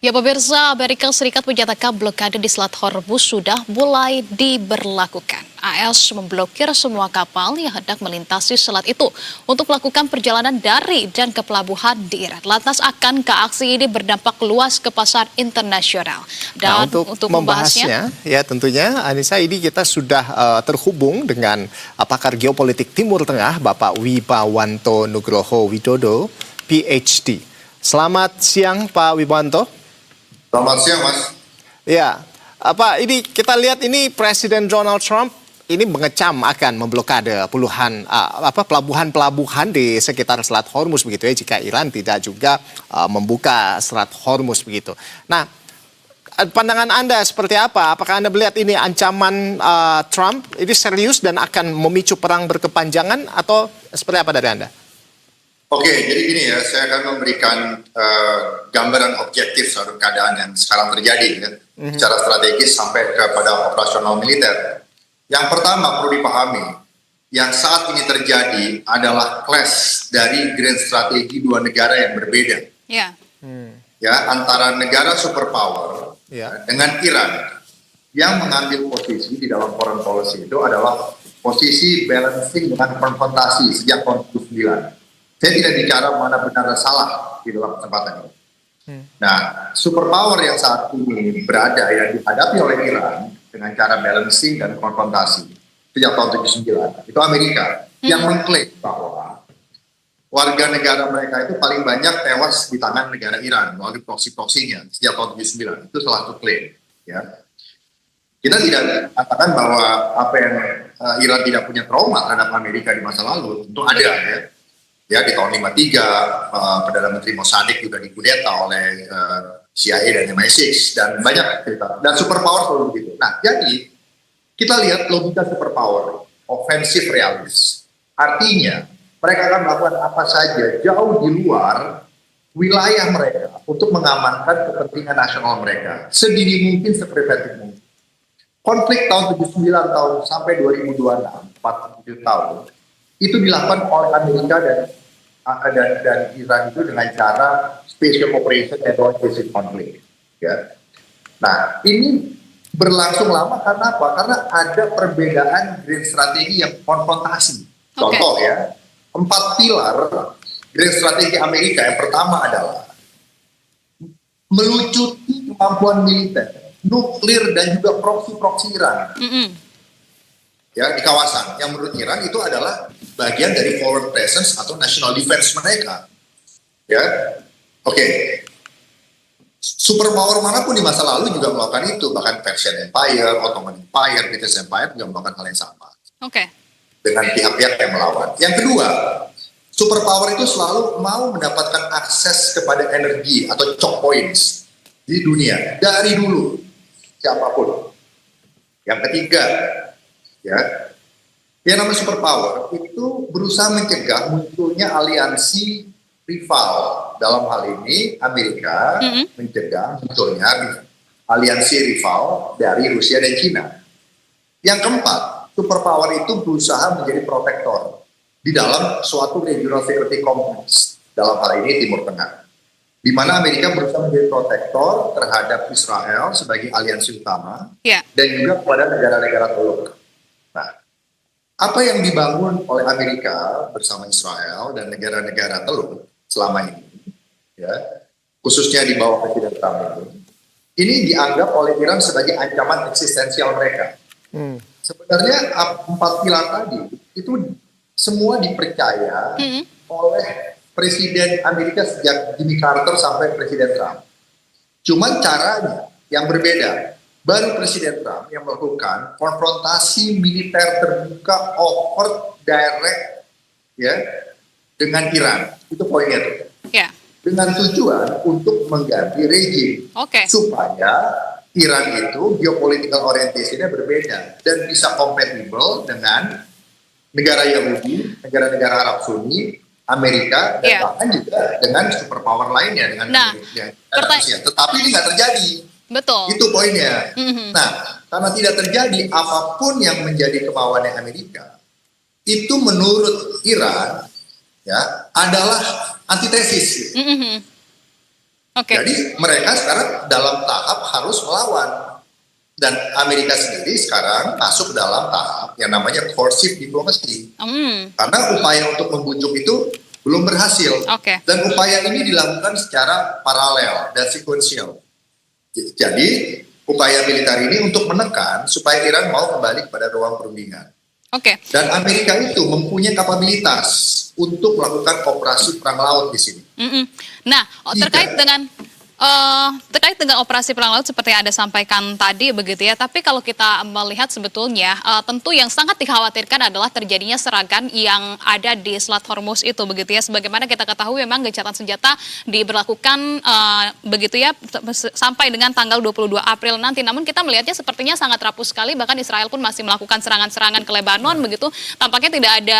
Ya pemirsa, Amerika Serikat menyatakan blokade di Selat Hormuz sudah mulai diberlakukan. AS memblokir semua kapal yang hendak melintasi selat itu untuk melakukan perjalanan dari dan ke pelabuhan di Iran. Lantas akankah aksi ini berdampak luas ke pasar internasional? Nah, Dan untuk membahasnya, ya tentunya Anissa, ini kita sudah terhubung dengan pakar geopolitik Timur Tengah, Bapak Wibawanto Nugroho Widodo, PhD. Selamat siang, Pak Wibawanto. Selamat siang, Mas. Ya, ini kita lihat ini Presiden Donald Trump ini mengecam akan memblokade puluhan pelabuhan-pelabuhan di sekitar Selat Hormuz begitu ya, jika Iran tidak juga membuka Selat Hormuz begitu. Nah, pandangan Anda seperti apa? Apakah Anda melihat ini ancaman Trump ini serius dan akan memicu perang berkepanjangan atau seperti apa dari Anda? Oke, jadi gini ya, saya akan memberikan gambaran objektif suatu keadaan yang sekarang terjadi ya, secara strategis sampai kepada operasional militer. Yang pertama perlu dipahami, yang saat ini terjadi adalah clash dari grand strategi dua negara yang berbeda. Ya. Ya, antara negara superpower dengan Iran yang mengambil posisi di dalam foreign policy itu adalah posisi balancing dengan konfrontasi sejak tahun 2009. Saya tidak bicara mana benar dan salah di dalam kesempatan ini. Nah, superpower yang saat ini berada yang dihadapi oleh Iran dengan cara balancing dan konfrontasi sejak tahun 79 itu Amerika yang mengklaim bahwa warga negara mereka itu paling banyak tewas di tangan negara Iran melalui proksi-proksinya sejak tahun 79. Itu salah satu klaim. Ya. Kita tidak katakan bahwa apa yang Iran tidak punya trauma terhadap Amerika di masa lalu, tentu ada ya. Ya, di tahun 53 Perdana Menteri Mossadegh juga dikudeta oleh CIA dan MI6 dan banyak cerita. Dan superpower selalu begitu. Nah, jadi kita lihat logika superpower, offensive realis. Artinya mereka akan melakukan apa saja jauh di luar wilayah mereka untuk mengamankan kepentingan nasional mereka sedini mungkin, sepreventif mungkin. Konflik tahun 79 tahun sampai 2026, 47 tahun itu dilakukan oleh Amerika dan Iran itu dengan cara special operation and non-basic conflict. Ya. Nah, ini berlangsung lama karena apa? Karena ada perbedaan grand strategi yang konfrontasi. Contoh ya, 4 pilar grand strategi Amerika. Yang pertama adalah melucuti kemampuan militer, nuklir dan juga proksi-proksi Iran. Ya, di kawasan yang menurut Iran itu adalah bagian dari forward presence atau national defense mereka. Ya, oke. Superpower manapun di masa lalu juga melakukan itu, bahkan Persian Empire, Ottoman Empire, British Empire juga melakukan hal yang sama. Dengan pihak-pihak yang melawan. Yang kedua, superpower itu selalu mau mendapatkan akses kepada energi atau choke points di dunia dari dulu siapapun. Yang ketiga, ya, yang namanya superpower itu berusaha mencegah munculnya aliansi rival. Dalam hal ini Amerika mencegah munculnya aliansi rival dari Rusia dan Cina. Yang keempat, superpower itu berusaha menjadi protektor di dalam suatu regional security complex, dalam hal ini Timur Tengah, di mana Amerika berusaha menjadi protektor terhadap Israel sebagai aliansi utama dan juga kepada negara-negara teluk. Nah, apa yang dibangun oleh Amerika bersama Israel dan negara-negara teluk selama ini, ya, khususnya di bawah Presiden Trump ini dianggap oleh Iran sebagai ancaman eksistensial mereka. Sebenarnya 4 pilar tadi itu semua dipercaya oleh Presiden Amerika sejak Jimmy Carter sampai Presiden Trump. Cuman caranya yang berbeda. Baru Presiden Trump yang melakukan konfrontasi militer terbuka, overt, direct, ya, dengan Iran. Itu poinnya tuh. Dengan tujuan untuk mengganti rejim supaya Iran itu geopolitical orientasinya berbeda dan bisa kompatibel dengan negara Yahudi, negara-negara Arab Sunni, Amerika, dan bahkan juga dengan superpower lainnya dengan Rusia. Tetapi ini nggak terjadi. Betul. Itu poinnya. Nah, karena tidak terjadi apapun yang menjadi kemauannya Amerika, itu menurut Iran ya adalah antitesis. Jadi mereka sekarang dalam tahap harus melawan. Dan Amerika sendiri sekarang masuk dalam tahap yang namanya coercive diplomacy. Karena upaya untuk membujuk itu belum berhasil. Dan upaya ini dilakukan secara paralel dan sekuensial. Jadi upaya militer ini untuk menekan supaya Iran mau kembali kepada ruang perundingan. Dan Amerika itu mempunyai kapabilitas untuk melakukan operasi perang laut di sini. Nah, terkait dengan operasi perang laut seperti yang Anda sampaikan tadi begitu ya, tapi kalau kita melihat sebetulnya tentu yang sangat dikhawatirkan adalah terjadinya serangan yang ada di Selat Hormuz itu begitu ya, sebagaimana kita ketahui memang gencatan senjata diberlakukan begitu ya sampai dengan tanggal 22 April nanti, namun kita melihatnya sepertinya sangat rapuh sekali, bahkan Israel pun masih melakukan serangan-serangan ke Lebanon begitu, tampaknya tidak ada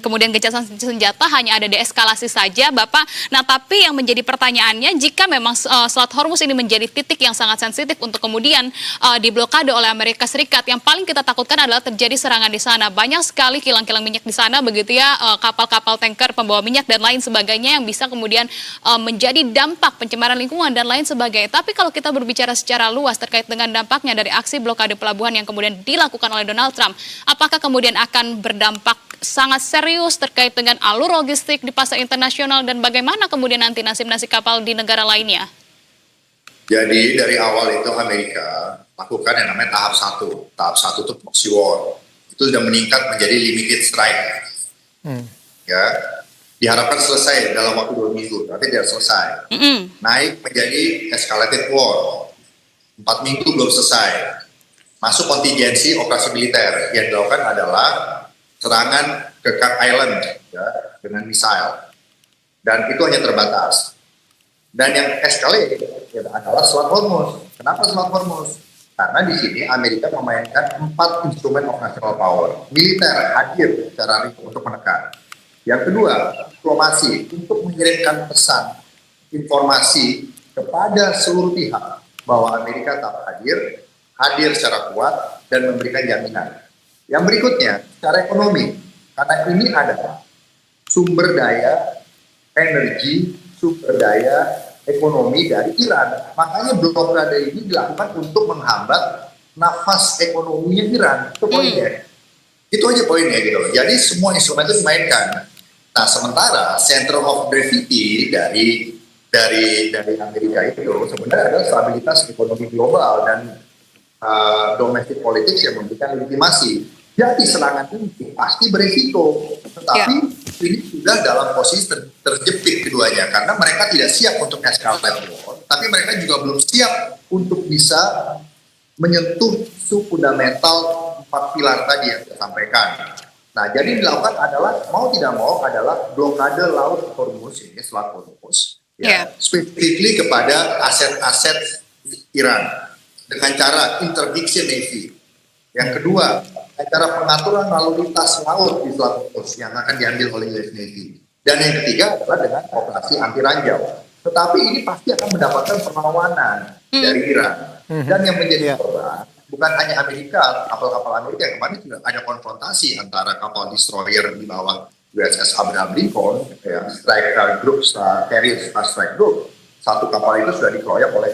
kemudian gencatan senjata, hanya ada deeskalasi saja Bapak. Nah, tapi yang menjadi pertanyaannya, jika memang Selat Hormuz ini menjadi titik yang sangat sensitif untuk kemudian diblokade oleh Amerika Serikat, yang paling kita takutkan adalah terjadi serangan di sana. Banyak sekali kilang-kilang minyak di sana begitu ya, kapal-kapal tanker pembawa minyak dan lain sebagainya yang bisa kemudian menjadi dampak pencemaran lingkungan dan lain sebagainya. Tapi kalau kita berbicara secara luas terkait dengan dampaknya dari aksi blokade pelabuhan yang kemudian dilakukan oleh Donald Trump, apakah kemudian akan berdampak sangat serius terkait dengan alur logistik di pasar internasional, dan bagaimana kemudian nanti nasib-nasib kapal di negara lainnya? Jadi dari awal itu Amerika lakukan yang namanya tahap 1. Tahap 1 itu proxy war. Itu sudah meningkat menjadi limited strike. Ya, diharapkan selesai dalam waktu 2 minggu, tapi tidak selesai. Naik menjadi escalated war. 4 minggu belum selesai. Masuk kontingensi operasi militer. Yang dilakukan adalah serangan ke Kak Island ya, dengan misil, dan itu hanya terbatas. Dan yang escalate ya, adalah Selat Hormuz. Kenapa Selat Hormuz? Karena di sini Amerika memainkan 4 instrumen of national power. Militer hadir secara untuk menekan. Yang kedua, diplomasi untuk mengirimkan pesan, informasi kepada seluruh pihak bahwa Amerika tetap hadir secara kuat dan memberikan jaminan. Yang berikutnya, secara ekonomi, karena ini adalah sumber daya energi, sumber daya ekonomi dari Iran. Makanya blokade ini dilakukan untuk menghambat nafas ekonominya Iran. Itu poinnya. Itu aja poinnya gitu loh. Jadi semua instrumen itu dimainkan. Nah, sementara center of gravity dari Amerika itu sebenarnya adalah stabilitas ekonomi global dan domestic politics yang memberikan legitimasi. Jadi serangan ini pasti beresiko, tetapi ini sudah dalam posisi terjepit keduanya karena mereka tidak siap untuk escalate war, tapi mereka juga belum siap untuk bisa menyentuh isu fundamental 4 pilar tadi yang saya sampaikan. Nah, jadi dilakukan adalah mau tidak mau adalah blokade laut Hormuz ini, Selat Hormuz, specifically kepada aset-aset Iran dengan cara interdiction navy. Yang kedua, cara pengaturan lalu lintas laut di Selat Hormuz yang akan diambil oleh US Navy. Dan yang ketiga adalah dengan operasi anti ranjau. Tetapi ini pasti akan mendapatkan perlawanan dari Iran. Dan yang menjadi korban bukan hanya Amerika, kapal-kapal Amerika. Kemarin juga ada konfrontasi antara kapal destroyer di bawah USS Abraham Lincoln, strike group, carrier strike group. Satu kapal itu sudah dikeroyok oleh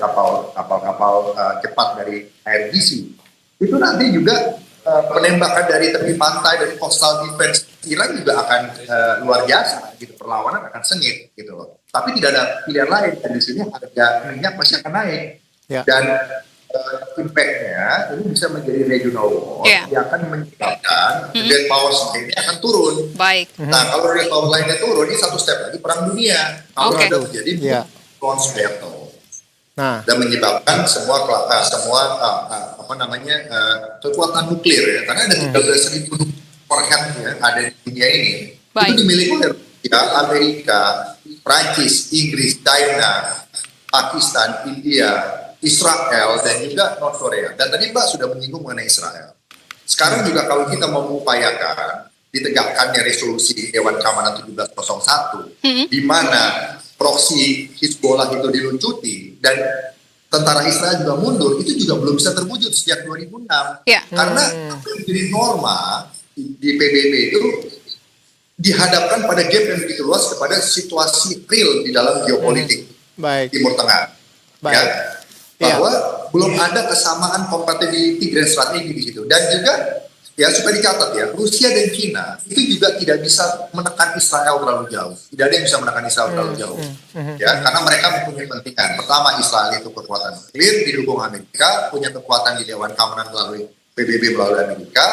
kapal-kapal cepat dari IRGC. Itu nanti juga penembakan dari tepi pantai, dari coastal defense Iran juga akan luar biasa gitu, perlawanan akan sengit gitu loh. Tapi tidak ada pilihan lain, dan di sini harga minyak masih akan naik. Dan impact-nya ini bisa menjadi regional war yang akan menyebabkan great power lainnya akan turun. Nah, kalau great power lainnya turun, ini satu step lagi perang dunia. Kalau sudah terjadi close battle. Dan menyebabkan semua kekuatan nuklir ya, karena ada 13.000 warhead ya ada di dunia ini. Itu dimiliki oleh Amerika, Prancis, Inggris, China, Pakistan, India, Israel, dan juga North Korea. Dan tadi Mbak sudah menyinggung mengenai Israel. Sekarang juga kalau kita mau mengupayakan ditegakkannya resolusi Dewan Keamanan 1701, di mana proksi Hizbollah itu diluncuti dan tentara Israel juga mundur, itu juga belum bisa terwujud sejak 2006. Karena menjadi norma di PBB itu dihadapkan pada gap yang begitu luas kepada situasi real di dalam geopolitik. Baik. Timur Tengah. Baik. Ya, Iya. bahwa belum ada kesamaan compatibility grand strategi di situ. Dan juga ya supaya dicatat ya, Rusia dan China itu juga tidak bisa menekan Israel terlalu jauh. Tidak ada yang bisa menekan Israel terlalu jauh. Ya, karena mereka mempunyai kepentingan. Pertama, Israel itu kekuatan nuklir didukung Amerika, punya kekuatan di Dewan Keamanan melalui PBB melalui Amerika.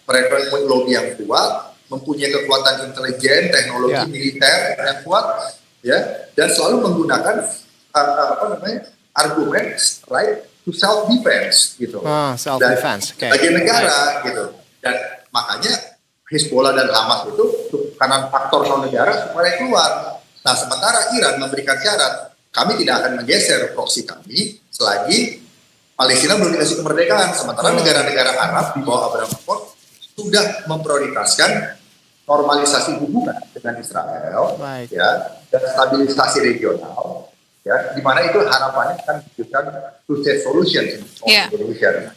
Mereka punya lobby yang kuat, mempunyai kekuatan intelijen, teknologi militer yang kuat, ya, dan selalu menggunakan argumen right to self defense gitu. Self defense. Sebagai negara gitu. Dan makanya Hezbollah dan Hamas itu karena faktor non negara supaya keluar. Nah, sementara Iran memberikan syarat, kami tidak akan menggeser proksi kami selagi Palestina belum dikasih kemerdekaan. Sementara negara-negara Arab di bawah Abraham Accord sudah memprioritaskan normalisasi hubungan dengan Israel, ya, dan stabilisasi regional, ya, di mana itu harapannya akan menunjukkan two-state solution Indonesia.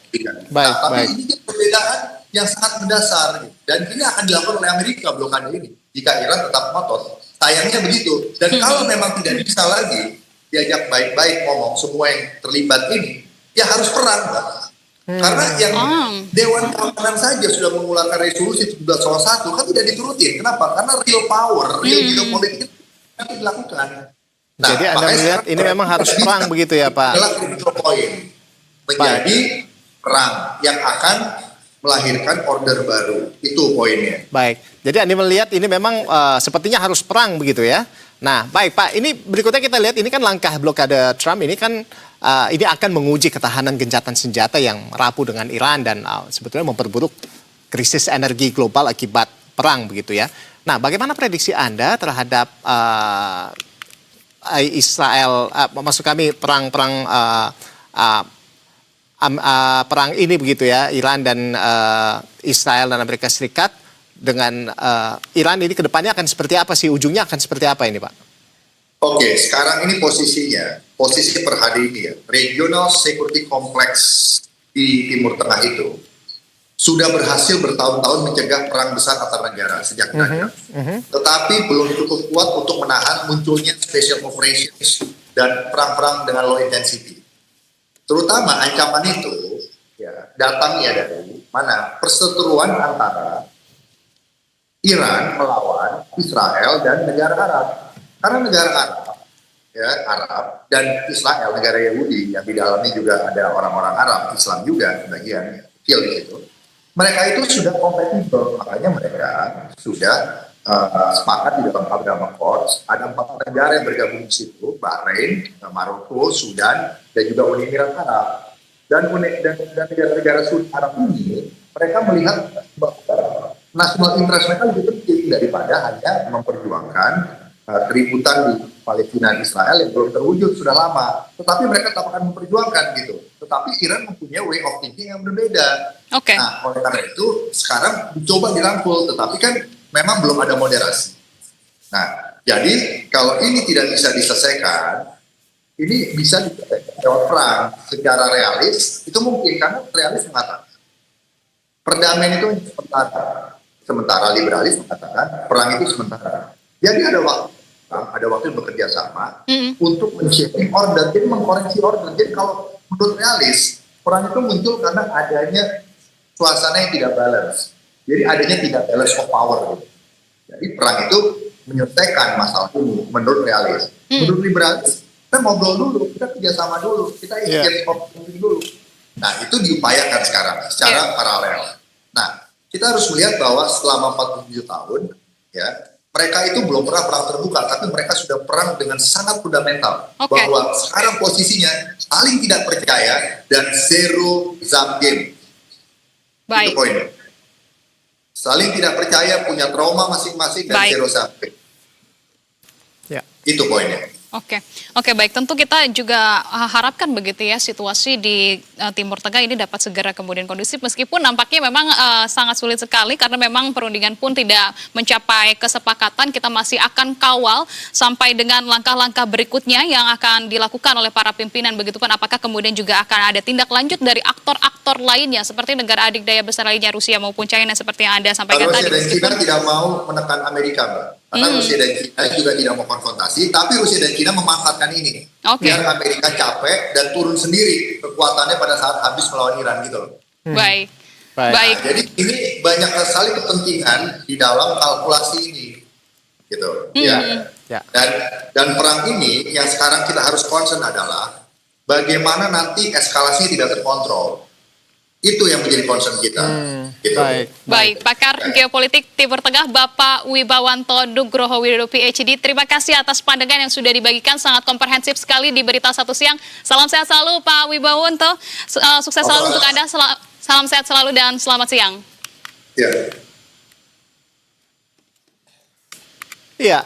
Tapi ini perbedaan yang sangat mendasar, gitu. Dan ini akan dilakukan oleh Amerika blokade ini jika Iran tetap ngotot. Sayangnya begitu. Dan kalau memang tidak bisa lagi diajak baik-baik ngomong semua yang terlibat ini, ya harus perang, Mbak. Karena yang Dewan Keamanan saja sudah mengeluarkan resolusi 1701 kan tidak diturutin. Kenapa? Karena real power, real geopolitik itu dilakukan. Nah, jadi Anda melihat ini memang harus perang begitu ya, Pak? Adalah critical point. Menjadi perang yang akan melahirkan order baru. Itu poinnya. Baik. Jadi Anda melihat ini memang sepertinya harus perang begitu ya. Nah, baik Pak, ini berikutnya kita lihat ini kan langkah blokade Trump ini kan ini akan menguji ketahanan gencatan senjata yang rapuh dengan Iran dan sebetulnya memperburuk krisis energi global akibat perang begitu ya. Nah, bagaimana prediksi Anda terhadap Israel, maksud kami perang ini begitu ya, Iran dan Israel dan Amerika Serikat dengan Iran ini kedepannya akan seperti apa sih, ujungnya akan seperti apa ini Pak? Oke, sekarang ini posisi per hari ini ya, regional security complex di Timur Tengah itu sudah berhasil bertahun-tahun mencegah perang besar antar negara sejak tadi. Tetapi belum cukup kuat untuk menahan munculnya special operations dan perang-perang dengan low intensity. Terutama ancaman itu ya, datangnya dari mana? Perseteruan antara Iran melawan Israel dan negara Arab. Karena negara Arab dan Israel, negara Yahudi yang di dalamnya juga ada orang-orang Arab, Islam juga sebagian kecil di situ. Mereka itu sudah kompatibel, makanya mereka sudah sepakat di dalam Abraham Accords. Ada 4 negara yang bergabung di situ, Bahrain, Maroko, Sudan, dan juga Uni Emirat Arab. Dan negara-negara Saudi Arab ini, mereka melihat bahwa national interest mereka lebih penting daripada hanya memperjuangkan keributan di Palestina dan Israel yang belum terwujud sudah lama. Tetapi mereka tetap akan memperjuangkan gitu. Tetapi Iran mempunyai way of thinking yang berbeda. Nah, oleh karena itu sekarang dicoba dirangkul, tetapi kan memang belum ada moderasi. Nah, jadi kalau ini tidak bisa diselesaikan, ini bisa diselesaikan lewat perang secara realis. Itu mungkin karena realis mengatakan perdamaian itu sementara liberalis mengatakan perang itu sementara. Jadi ada waktu yang bekerja sama untuk men-shaping order, jadi mengkoreksi order. Jadi kalau menurut realis, perang itu muncul karena adanya suasana yang tidak balance. Jadi adanya tidak balance of power. Gitu. Jadi perang itu menyelesaikan masalah ini menurut realis. Menurut liberalis, kita ngobrol dulu, kita kerjasama dulu, kita exchange opini dulu. Nah, itu diupayakan sekarang secara paralel. Nah, kita harus melihat bahwa selama 47 tahun, ya, mereka itu belum pernah perang terbuka, tapi mereka sudah perang dengan sangat fundamental. Bahwa sekarang posisinya saling tidak percaya dan zero sum game. Itu poinnya. Saling tidak percaya, punya trauma masing-masing dan zero sum game. Itu poinnya. Oke, baik. Tentu kita juga harapkan begitu ya situasi di Timur Tengah ini dapat segera kemudian kondusif, meskipun nampaknya memang sangat sulit sekali karena memang perundingan pun tidak mencapai kesepakatan. Kita masih akan kawal sampai dengan langkah-langkah berikutnya yang akan dilakukan oleh para pimpinan. Begitupun apakah kemudian juga akan ada tindak lanjut dari aktor-aktor lainnya seperti negara adikdaya besar lainnya Rusia maupun China seperti yang Anda sampaikan tadi. Rusia dan China tidak mau menekan Amerika, Mbak. Karena Rusia dan China juga tidak mau konfrontasi, tapi Rusia dan China memanfaatkan ini. Biar Amerika capek dan turun sendiri kekuatannya pada saat habis melawan Iran gitu loh. Baik. Nah, jadi ini banyak sekali kepentingan di dalam kalkulasi ini, gitu. Ya. Dan perang ini yang sekarang kita harus concern adalah bagaimana nanti eskalasi tidak terkontrol. Itu yang menjadi concern kita. Gitu. Baik, pakar geopolitik Timur Tengah Bapak Wibawanto Nugroho Widodo PhD. Terima kasih atas pandangan yang sudah dibagikan, sangat komprehensif sekali di Berita Satu Siang. Salam sehat selalu Pak Wibawanto, sukses selalu untuk Anda, salam sehat selalu dan selamat siang. Ya. Iya.